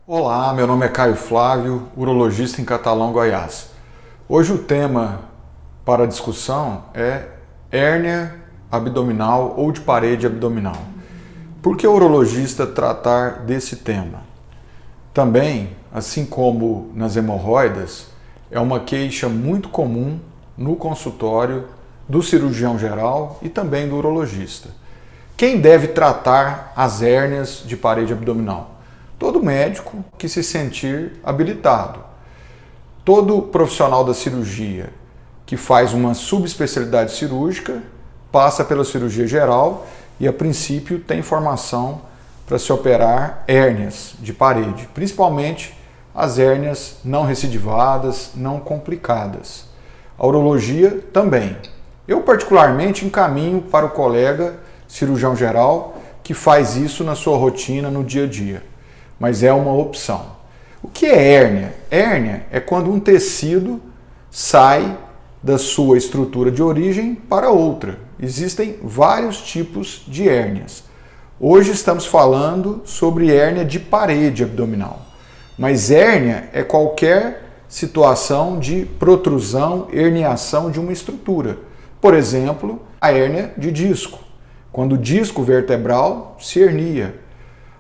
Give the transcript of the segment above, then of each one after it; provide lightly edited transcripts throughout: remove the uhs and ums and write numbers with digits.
Olá, meu nome é Caio Flávio, urologista em Catalão, Goiás. Hoje o tema para discussão é hérnia abdominal ou de parede abdominal. Por que o urologista tratar desse tema? Também, assim como nas hemorroidas, é uma queixa muito comum no consultório do cirurgião geral e também do urologista. Quem deve tratar as hérnias de parede abdominal? Todo médico que se sentir habilitado. Todo profissional da cirurgia que faz uma subespecialidade cirúrgica passa pela cirurgia geral e, a princípio, tem formação para se operar hérnias de parede, principalmente as hérnias não recidivadas, não complicadas. A urologia também. Eu, particularmente, encaminho para o colega cirurgião geral que faz isso na sua rotina, no dia a dia. Mas é uma opção. O que é hérnia? Hérnia é quando um tecido sai da sua estrutura de origem para outra. Existem vários tipos de hérnias. Hoje estamos falando sobre hérnia de parede abdominal. Mas hérnia é qualquer situação de protrusão, herniação de uma estrutura. Por exemplo, a hérnia de disco, quando o disco vertebral se hernia.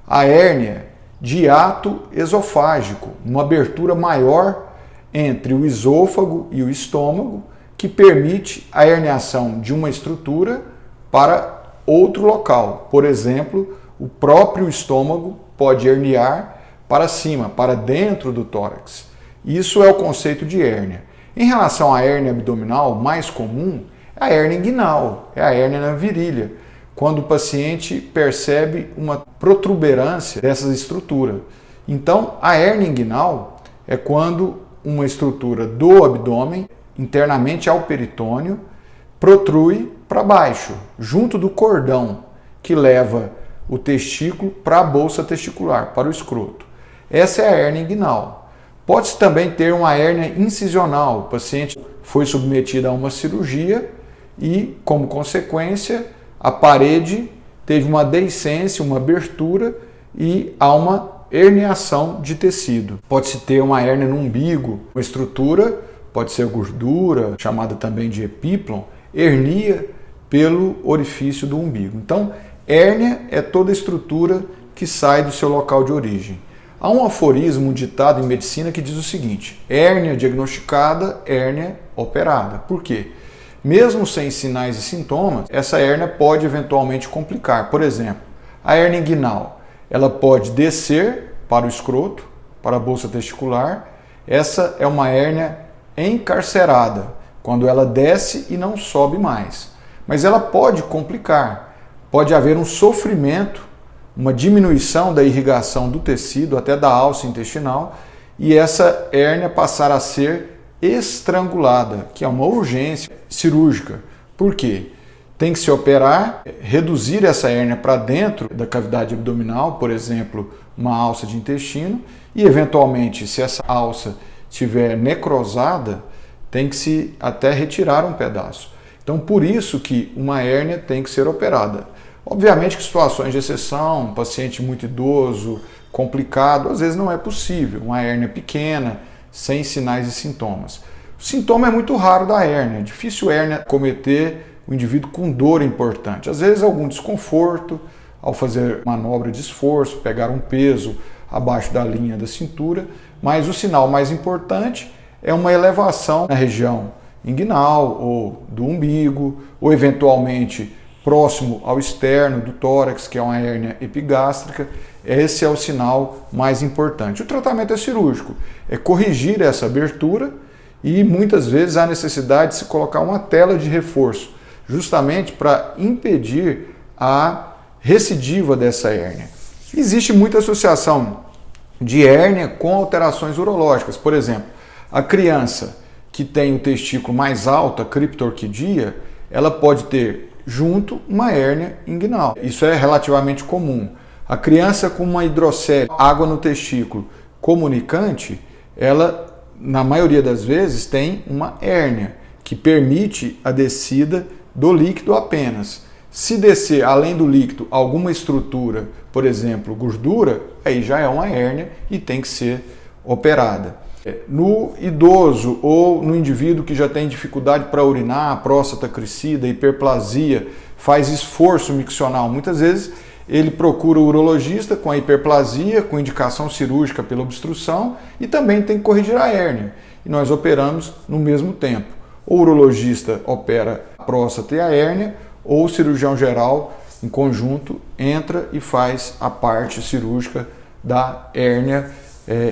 A hérnia de hiato esofágico, uma abertura maior entre o esôfago e o estômago, que permite a herniação de uma estrutura para outro local. Por exemplo, o próprio estômago pode herniar para cima, para dentro do tórax. Isso é o conceito de hérnia. Em relação à hérnia abdominal, mais comum é a hérnia inguinal, é a hérnia na virilha, quando o paciente percebe uma protuberância dessa estrutura. Então, a hérnia inguinal é quando uma estrutura do abdômen, internamente ao peritônio, protrui para baixo, junto do cordão que leva o testículo para a bolsa testicular, para o escroto. Essa é a hérnia inguinal. Pode-se também ter uma hérnia incisional. O paciente foi submetido a uma cirurgia e, como consequência, a parede teve uma deiscência, uma abertura e há uma herniação de tecido. Pode-se ter uma hérnia no umbigo, uma estrutura, pode ser gordura, chamada também de epíplon, hernia pelo orifício do umbigo. Então, hérnia é toda estrutura que sai do seu local de origem. Há um aforismo, um ditado em medicina que diz o seguinte: hérnia diagnosticada, hérnia operada. Por quê? Mesmo sem sinais e sintomas, essa hérnia pode eventualmente complicar. Por exemplo, a hérnia inguinal, ela pode descer para o escroto, para a bolsa testicular. Essa é uma hérnia encarcerada, quando ela desce e não sobe mais. Mas ela pode complicar. Pode haver um sofrimento, uma diminuição da irrigação do tecido, até da alça intestinal, e essa hérnia passar a ser estrangulada, que é uma urgência cirúrgica. Por quê? Tem que se operar, reduzir essa hérnia para dentro da cavidade abdominal, por exemplo, uma alça de intestino, e eventualmente, se essa alça estiver necrosada, tem que se até retirar um pedaço. Então, por isso que uma hérnia tem que ser operada. Obviamente que situações de exceção, um paciente muito idoso, complicado, às vezes não é possível, uma hérnia pequena, sem sinais e sintomas. O sintoma é muito raro da hérnia, é difícil a hérnia cometer o indivíduo com dor importante. Às vezes algum desconforto ao fazer manobra de esforço, pegar um peso abaixo da linha da cintura, mas o sinal mais importante é uma elevação na região inguinal ou do umbigo, ou eventualmente próximo ao externo do tórax, que é uma hérnia epigástrica. Esse é o sinal mais importante. O tratamento é cirúrgico, é corrigir essa abertura e muitas vezes há necessidade de se colocar uma tela de reforço, justamente para impedir a recidiva dessa hérnia. Existe muita associação de hérnia com alterações urológicas. Por exemplo, a criança que tem o testículo mais alto, a criptorquidia, ela pode ter junto uma hérnia inguinal. Isso é relativamente comum. A criança com uma hidrocele, água no testículo comunicante, ela, na maioria das vezes, tem uma hérnia que permite a descida do líquido apenas, Se descer além do líquido alguma estrutura, por exemplo, gordura, aí já é uma hérnia e tem que ser operada. No idoso ou no indivíduo que já tem dificuldade para urinar, próstata crescida, hiperplasia, faz esforço miccional, muitas vezes ele procura o urologista com a hiperplasia, com indicação cirúrgica pela obstrução e também tem que corrigir a hérnia. E nós operamos no mesmo tempo. O urologista opera a próstata e a hérnia, ou o cirurgião geral, em conjunto, entra e faz a parte cirúrgica da hérnia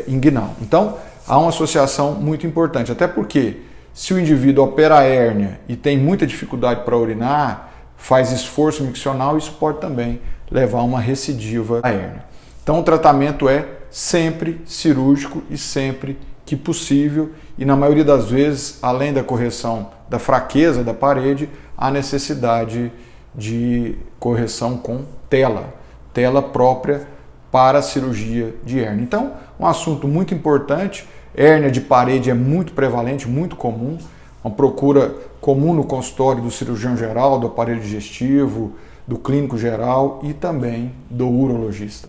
inguinal. Então, há uma associação muito importante, até porque se o indivíduo opera a hérnia e tem muita dificuldade para urinar, faz esforço miccional, isso pode também levar a uma recidiva da hérnia. Então o tratamento é sempre cirúrgico e sempre que possível, e na maioria das vezes, além da correção da fraqueza da parede, há necessidade de correção com tela própria para a cirurgia de hérnia. Então, um assunto muito importante, hérnia de parede é muito prevalente, muito comum, uma procura comum no consultório do cirurgião geral, do aparelho digestivo, do clínico geral e também do urologista.